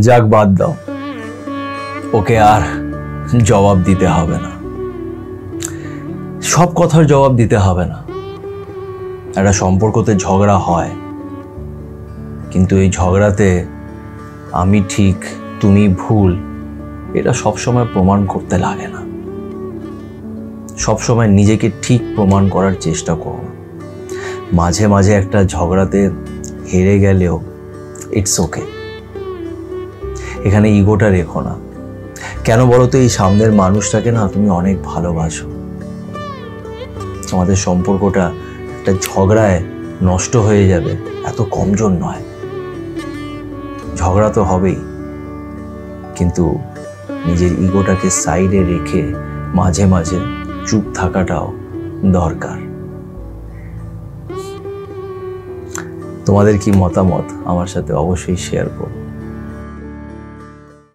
যাক, বাদ দাও, ওকে আর জবাব দিতে হবে না, সব কথার জবাব দিতে হবে না। একটা সম্পর্কতে ঝগড়া হয়, কিন্তু এই ঝগড়াতে আমি ঠিক তুমি ভুল এটা সবসময় প্রমাণ করতে লাগে না। সবসময় নিজেকে ঠিক প্রমাণ করার চেষ্টা করো না। মাঝে মাঝে একটা ঝগড়াতে হেরে গেলেও ইটস ওকে, এখানে ইগোটা রেখো না। কেন বলো তো, এই সামনের মানুষটাকে না তুমি অনেক ভালোবাসো। আমাদের সম্পর্কটা একটা ঝগড়ায় নষ্ট হয়ে যাবে এত কমজোর নয়। ঝগড়া তো হবেই, কিন্তু নিজের ইগোটাকে সাইডে রেখে মাঝে মাঝে চুপ থাকাটাও দরকার। তোমাদের কি মতামত আমার সাথে অবশ্যই শেয়ার করো।